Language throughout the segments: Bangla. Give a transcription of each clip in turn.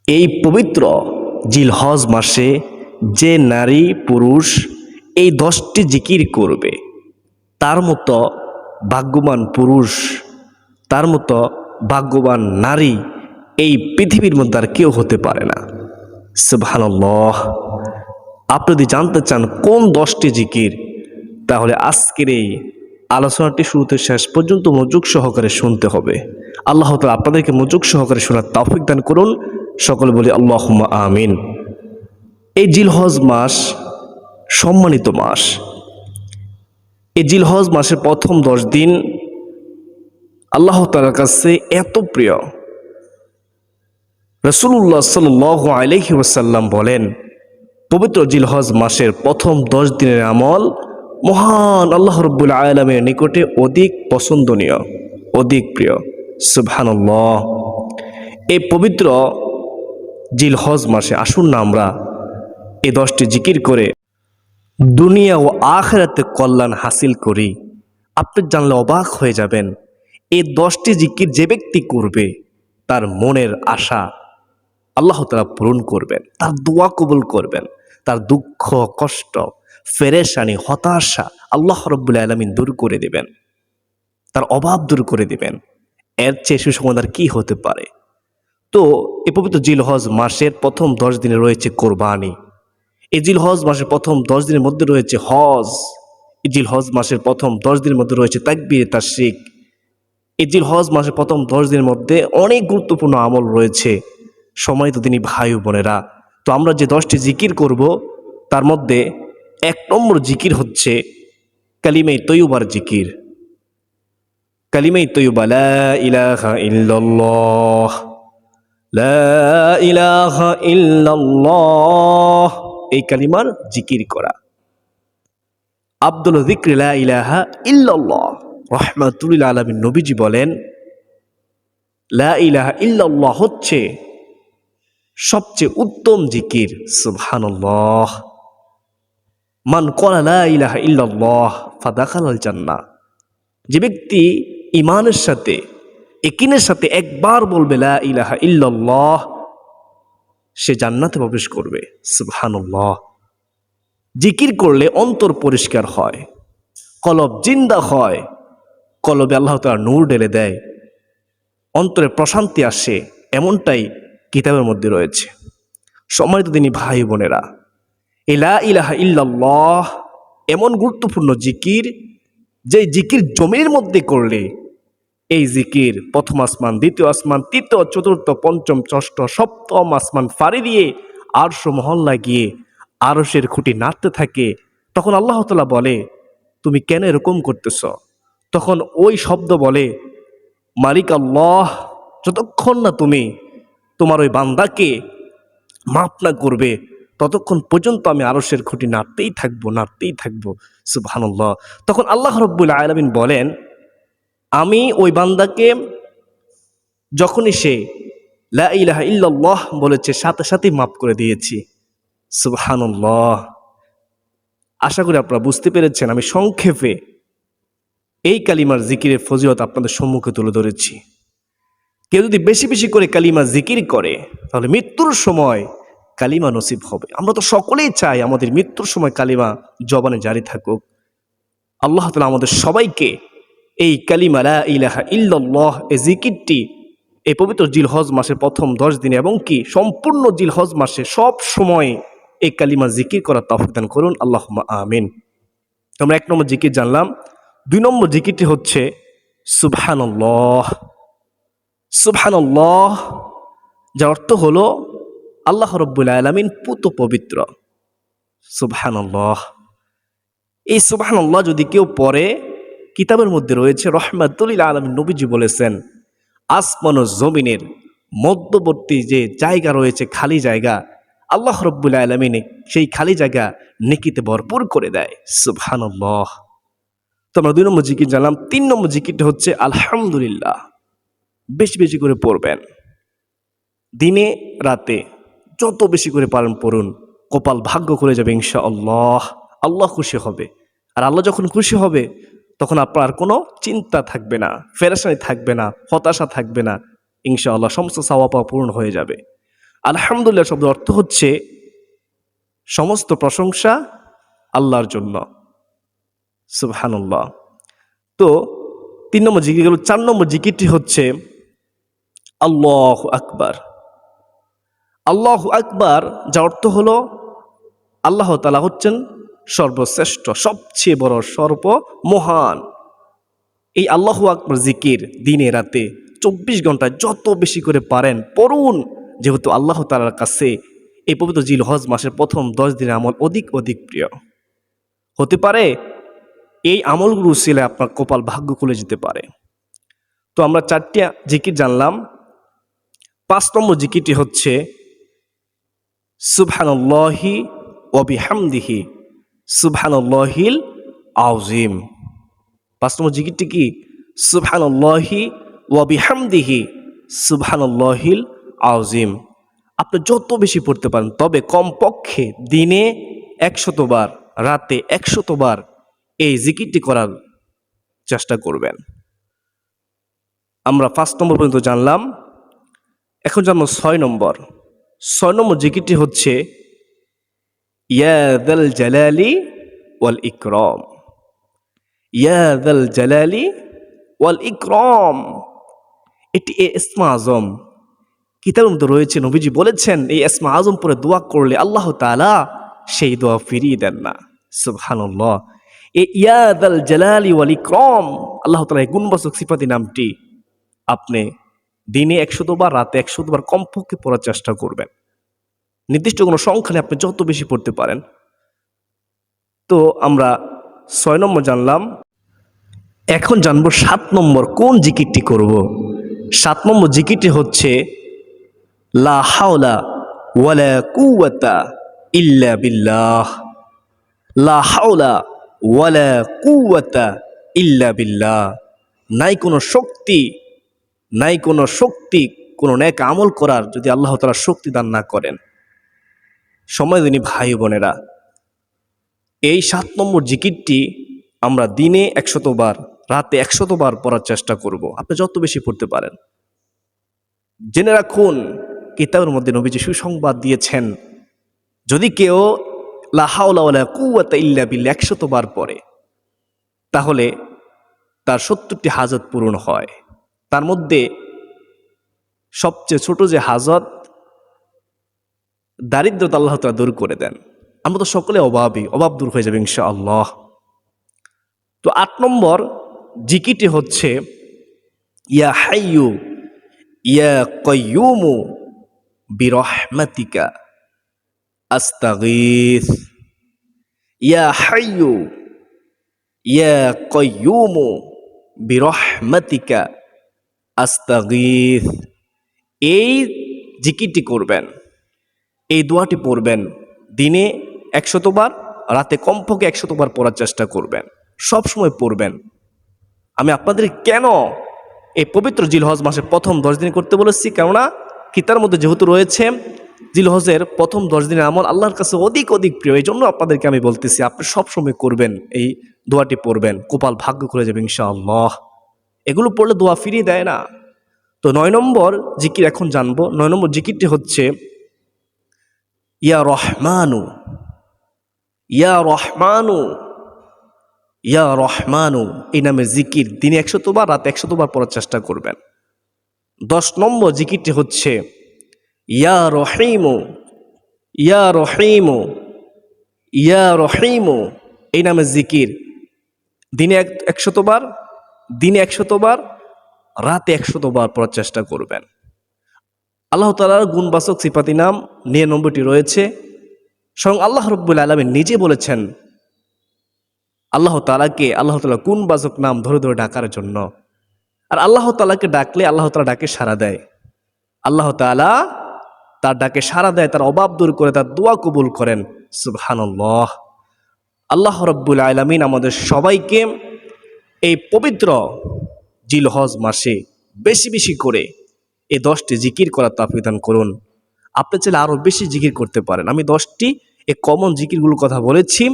এই পবিত্র জিলহজ মাসে যে নারী পুরুষ এই 10টি জিকির করবে তার মতো ভাগ্যবান পুরুষ, তার মতো ভাগ্যবান নারী এই পৃথিবীর মধ্যে আর কেউ হতে পারে না। সুবহানাল্লাহ। আপনি যদি জানতে চান কোন 10টি জিকির, তাহলে আজকের এই আলোচনাটি শুরুতে শেষ পর্যন্ত মনোযোগ সহকারে শুনতে হবে। আল্লাহ তাআলা আপনাদেরকে মনোযোগ সহকারে শোনার তৌফিক দান করুন। সকলে বলি আল্লাহুম্মা আমিন। এই জিলহজ মাস সম্মানিত মাস। এই জিলহজ মাসের প্রথম 10 দিন আল্লাহ তাআলার কাছে এত প্রিয়। রাসূলুল্লাহ সাল্লাল্লাহু আলাইহি ওয়াসাল্লাম বলেন, পবিত্র জিলহজ মাসের প্রথম 10 দিনের আমল মহান আল্লাহ রাব্বুল আলামিনের নিকটে অধিক পছন্দনীয়, অধিক প্রিয়। সুবহানাল্লাহ। এই পবিত্র জিলহজ মাসে আসুন না আমরা এই 10টি জিকির করে দুনিয়া ও আখিরাতে কল্যাণ হাসিল করি। আপনি জানলে অবাক হয়ে যাবেন, এই 10টি জিকির যে ব্যক্তি করবে তার মনের আশা আল্লাহ তাআলা পূরণ করবেন, তার দোয়া কবুল করবেন, তার দুঃখ কষ্ট পেরেশানি হতাশা আল্লাহ রাব্বুল আলামিন দূর করে দেবেন, তার অভাব দূর করে দেবেন। এর চেয়ে সুসংবাদ কি হতে পারে? তো এই পবিত্র জিলহজ মাসের প্রথম 10 দিনে রয়েছে কোরবানি। এই জিলহজ মাসের প্রথম 10 দিনের মধ্যে রয়েছে হজ। এই জিলহজ মাসের প্রথম 10 দিনের মধ্যে রয়েছে তাকবীর তাশরিক। এই জিলহজ মাসের প্রথম 10 দিনের মধ্যে অনেক গুরুত্বপূর্ণ আমল রয়েছে। সম্মানিত দিনী ভাই ও বোনেরা, তো আমরা যে 10টি জিকির করব তার মধ্যে 1 নম্বর জিকির হচ্ছে কালিমে তয়্যিবার জিকির। কালিমে তয়্যিবা লা ইলাহা ইল্লাল্লাহ, লা ইলাহা ইল্লাল্লাহ, এই কালিমার জিকির করা। আব্দুল যিকর লা ইলাহা ইল্লাল্লাহ রাহমাতুল লিল আলামিন নবীজি বলেন, লা ইলাহা ইল্লাল্লাহ হচ্ছে সবচেয়ে উত্তম জিকির। সুবহানাল্লাহ। মান ক্বালা লা ইলাহা ইল্লাল্লাহ ফাদাখালাল জান্নাহ, যে ব্যক্তি ঈমানের সাথে ইয়াকিনের সাথে একবার বলবে লা ইলাহা ইল্লাল্লাহ, সে জান্নাতে প্রবেশ করবে। সুবহানাল্লাহ। জিকির করলে অন্তর পরিষ্কার হয়, কলব জিন্দা হয়, কলবে আল্লাহ তাআলা নূর ঢেলে দেয়, অন্তরে প্রশান্তি আসে, এমনটাই কিতাবের মধ্যে রয়েছে। সম্মানিত দিনী ভাই বোনেরা, এই লা ইলাহা ইল্লাল্লাহ এমন গুরুত্বপূর্ণ জিকির, যে জিকির জমির মধ্যে করলে এই জিকির প্রথম আসমান, দ্বিতীয় আসমান, তৃতীয়, চতুর্থ, পঞ্চম, ষষ্ঠ, সপ্তম আসমান ফাড়ি দিয়ে আরশ মহল্লা গিয়ে আরশের খুঁটি নাড়তে থাকে। তখন আল্লাহ তাআলা বলে, তুমি কেন এরকম করতেছ? তখন ওই শব্দ বলে, মালিক আল্লাহ, যতক্ষণ না তুমি তোমার ওই বান্দাকে মাফ না করবে ততক্ষণ পর্যন্ত আমি আরশের খুঁটি নাড়তেই থাকবো, নাড়তেই থাকবো। সুবহানাল্লাহ। তখন আল্লাহ রাব্বুল আলামিন বলেন, আমি ওই বান্দাকে যখনই সে লা ইলাহা ইল্লাল্লাহ বলেছে সাথে সাথেই মাফ করে দিয়েছি। সুবহানাল্লাহ। আশা করি আপনারা বুঝতে পেরেছেন। আমি সংক্ষেপে এই কালিমার জিকিরের ফজিলত আপনাদের সম্মুখে তুলে ধরেছি। কেউ যদি বেশি বেশি করে কালিমা জিকির করে তাহলে মৃত্যুর সময় কালিমা নসিব হবে। আমরা তো সকলেই চাই আমাদের মৃত্যুর সময় কালিমা জবানে জারি থাকুক। আল্লাহ তাআলা আমাদের সবাইকে এই কালিমা লা ইলাহা ইল্লাল্লাহ এই জিকিরটি এই পবিত্র জিলহজ মাসের প্রথম 10 দিনে এবং কি সম্পূর্ণ জিলহজ মাসে সব সময় এই কালিমা জিকির করার তৌফিক দান করুন। আল্লাহুম্মা আমিন। আমরা 1 নম্বর জিকির জানলাম। 2 নম্বর জিকিরটি হচ্ছে সুবহানাল্লাহ। সুবহানাল্লাহ যার অর্থ হলো আল্লাহ রাব্বুল আলামিন পুত পবিত্র। সুবহানাল্লাহ। এই সুবহানাল্লাহ যদি কেউ পড়ে, কিতাবের মধ্যে রয়েছে রাহমাতুল লিল আলামিন নবীজি বলেছেন, আসমান ও জমিনের মধ্যবর্তী যে জায়গা রয়েছে, খালি জায়গা, আল্লাহ রাব্বুল আলামিন সেই খালি জায়গা নেকিতে ভরপুর করে দেয়। সুবহানাল্লাহ। তো আমরা 2 নম্বর জিকির জানলাম। 3 নম্বর জিকিরটা হচ্ছে আলহামদুলিল্লাহ। বেশি বেশি করে পড়বেন, দিনে রাতে যত বেশি করে পারেন পড়ুন, কপাল ভাগ্য করে যাবে ইনশাআল্লাহ। আল্লাহ খুশি হবে, আর আল্লাহ যখন খুশি হবে তখন আপনার কোনো চিন্তা থাকবে না, পেরেশানি থাকবে না, হতাশা থাকবে না। ইনশাআল্লাহ সমস্ত চাওয়া পাওয়া পূর্ণ হয়ে যাবে। আলহামদুলিল্লাহ শব্দের অর্থ হচ্ছে সমস্ত প্রশংসা আল্লাহর জন্য। সুবহানাল্লাহ। তো 3 নম্বর জিকির গেল। 4 নম্বর জিকিরটি হচ্ছে আল্লাহু আকবার। আল্লাহু আকবার, যা অর্থ হলো আল্লাহ তাআলা হচ্ছেন সর্বশ্রেষ্ঠ, সবচেয়ে বড়, সর্বমহান। এই আল্লাহু আকবার জিকির দিনে রাতে 24 ঘন্টায় যত বেশি করে পারেন পড়ুন, যেহেতু আল্লাহ তাআলার কাছে এই পবিত্র জিলহজ মাসের প্রথম 10 দিনের আমল অধিক অধিক প্রিয়। হতে পারে এই আমলগুলো ছিল আপনার কপাল ভাগ্য খুলে যেতে পারে। তো আমরা 4টি জিকির জানলাম। 5 নম্বর জিকিরটি হচ্ছে সুবহানাল্লাহি ওয়া বিহামদিহি সুবহানাল্লাহিল আযীম। 5 নম্বর জিকিরটি কি? সুবহানাল্লাহি ওয়া বিহামদিহি সুবহানাল্লাহিল আযীম। আপনি যত বেশি পড়তে পারেন, তবে কমপক্ষে দিনে 100 বার, রাতে 100 বার এই জিকিরটি করার চেষ্টা করবেন। আমরা 5 নম্বর পর্যন্ত জানলাম। এখন জানবো 6 নম্বর। 6 নম্বর জিকিরটি হচ্ছে ইয়া যাল জালালি ওয়াল ইকরাম। ইয়া যাল জালালি ওয়াল ইকরাম, এটি ইসমে আজম। কিতাবের মধ্যে রয়েছে, নবীজি বলেছেন এই ইসমে আজম পরে দোয়া করলে আল্লাহ তাআলা সেই দোয়া ফিরিয়ে দেন না। সুবহানাল্লাহ। এই ইয়া যাল জালালি ওয়াল ইকরাম, আল্লাহ তাআলার গুণবাচক সিফাতি নামটি আপনি দিনে 100 বার, রাতে 100 বার কমপক্ষে পড়ার চেষ্টা করবেন। নির্দিষ্ট কোনো সংখ্যা নেই, আপনি যত বেশি পড়তে পারেন। তো আমরা 6 নম্বর জানলাম। এখন জানবো 7 নম্বর কোন জিকিরটি করব। 7 নম্বর জিকিরটি হচ্ছে লা হাওলা ওয়ালা কুওয়াতা ইল্লা বিল্লাহ। লা হাওলা ওয়ালা কুওয়াতা ইল্লা বিল্লাহ। নাই কোনো শক্তি, নাই কোনো শক্তি কোনো নেক আমল করার, যদি আল্লাহ তাআলা শক্তি দান না করেন। সময় দিনী ভাই বোনেরা, এই 7 নম্বর জিকিরটি আমরা দিনে 100 বার, রাতে 100 বার পড়ার চেষ্টা করব। আপনি যত বেশি পড়তে পারেন। জেনে রাখুন, কিতাবের মধ্যে নবীজি সুসংবাদ দিয়েছেন, যদি কেউ লা হাওলা ওয়ালা কুওয়াতা ইল্লা বিল্লাহ 100 বার পড়ে, তাহলে তার 70টি হাজত পূরণ হয়। তার মধ্যে সবচেয়ে ছোট যে হাজত, দারিদ্রতা আল্লাহ তাআলা দূর করে দেন। আমরা তো সকলে অভাবী, অভাব দূর হয়ে যাবে ইনশাআল্লাহ। তো 8 নম্বর জিকিরটি হচ্ছে ইয়া হাইয়ু ইয়া কাইয়ুমু বিরহমাতিকা আস্তাগীথ। ইয়া হাইয়ু ইয়া কাইয়ুমু বিরহমাতিকা আস্তাগীথ। এই জিকিরটি করবেন, এই দোয়াটি পড়বেন দিনে 100 বার, রাতে কমপক্ষে 100 বার পড়ার চেষ্টা করবেন। সব সময় পড়বেন। আমি আপনাদের কেন এই পবিত্র জিলহজ মাসের প্রথম 10 দিন করতে বলেছি, কেননা কিতাবের মধ্যে যেহেতু রয়েছে জিলহজের প্রথম 10 দিনের আমল আল্লাহর কাছে অধিক অধিক প্রিয়। এই জন্য আপনাদেরকে আমি বলতেছি, আপনি সব সময় করবেন, এই দোয়াটি পড়বেন, কপাল ভাগ্য খুলে যাবে ইনশাআল্লাহ। এগুলো পড়লে দোয়া ফিরিয়ে দেয় না। তো 9 নম্বর জিকির এখন জানবো। 9 নম্বর জিকিরটি হচ্ছে ইয়া রহমানু ইয়া রহমানু ইয়া রহমানু। এই নামে জিকির দিনে 100 বার, রাতে 100 বার পড়ার চেষ্টা করবেন। 10 নম্বর জিকিরটি হচ্ছে ইয়া রহিমু ইয়া রহিমু ইয়া রহিমু। এই নামে জিকির দিনে 100 বার, দিনে 100 বার, রাতে 100 বার পড়ার চেষ্টা করবেন। আল্লাহ তাআলার গুণবাচক সিফাতি নাম 99টি রয়েছে। স্বয়ং আল্লাহ রাব্বুল আলামিন নিজে বলেছেন আল্লাহ তাআলাকে, আল্লাহ তাআলা গুণবাচক নাম ধরে ধরে ডাকার জন্য। আর আল্লাহ তাআলাকে ডাকলে আল্লাহ তাআলা ডাকে সাড়া দেয়। আল্লাহ তাআলা তার ডাকে সাড়া দেয়, তার অভাব দূর করে, তার দোয়া কবুল করেন। সুবহানাল্লাহ। আল্লাহ রাব্বুল আলামিন আমাদের সবাইকে এই পবিত্র জিলহজ মাসে বেশি বেশি করে এই 10টি জিকির করার তৌফিক দান করুন। আপনি চাইলে আরও বেশি জিকির করতে পারেন। আমি 10টি এই কমন জিকিরগুলোর কথা বলেছি,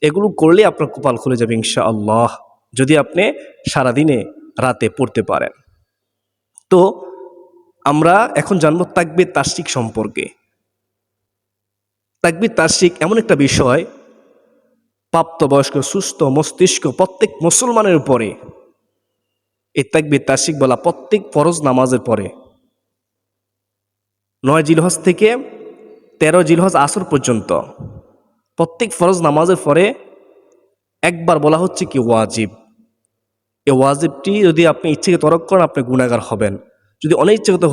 এগুলো করলে আপনার কপাল খুলে যাবে ইনশাআল্লাহ, যদি আপনি সারাদিনে রাতে পড়তে পারেন। তো আমরা এখন জানবো তাকবীর তাশরিক সম্পর্কে। তাকবীর তাশরিক এমন একটা বিষয়, প্রাপ্তবয়স্ক সুস্থ মস্তিষ্ক প্রত্যেক মুসলমানের উপরে এই তাকবীর তাশরিক বলা প্রত্যেক ফরজ নামাজের পরে 9 জিলহজ থেকে 13 জিলহজ আসর পর্যন্ত প্রত্যেক ফরজ নামাজের পরে একবার বলা হচ্ছে কি ওয়াজিব। এই ওয়াজিবটি যদি আপনি ইচ্ছাকৃত তরক করেন আপনি গুনাহগার হবেন। যদি অনিচ্ছাকৃত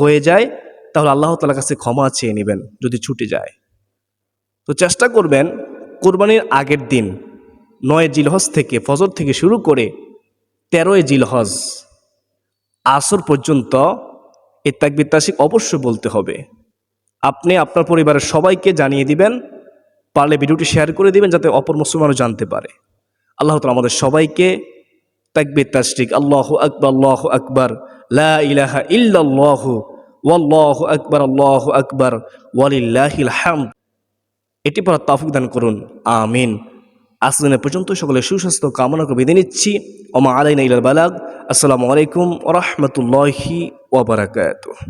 হয়ে যায় তাহলে আল্লাহ তাআলার কাছে ক্ষমা চেয়ে নেবেন যদি ছুটে যায়। তো চেষ্টা করবেন কোরবানির আগের দিন 9 জিলহজ থেকে ফজর থেকে শুরু করে 13 জিলহজ আসর পর্যন্ত এই তাকবীর তাশরিক অবশ্যই বলতে হবে। আপনি আপনার পরিবারের সবাইকে জানিয়ে দিবেন, পারলে ভিডিওটি শেয়ার করে দিবেন যাতে অপর মুসলমানও জানতে পারে। আল্লাহ তাআলা আমাদের সবাইকে তাকবীর তাশরিক আল্লাহু আকবার লা ইলাহা ইল্লাল্লাহু ওয়াল্লাহু আকবার ওয়ালিল্লাহিল হামদ এটি পড়ার তৌফিক দান করুন, আমিন। আজ দিনের পর্যন্ত সকলের সুস্বাস্থ্য কামনা করে বিদায় নিচ্ছি। ওমা আলাইনা ইল্লাল বালাগ। আসসালামু আলাইকুম ওয়া রাহমাতুল্লাহি ওয়া বারাকাতুহু।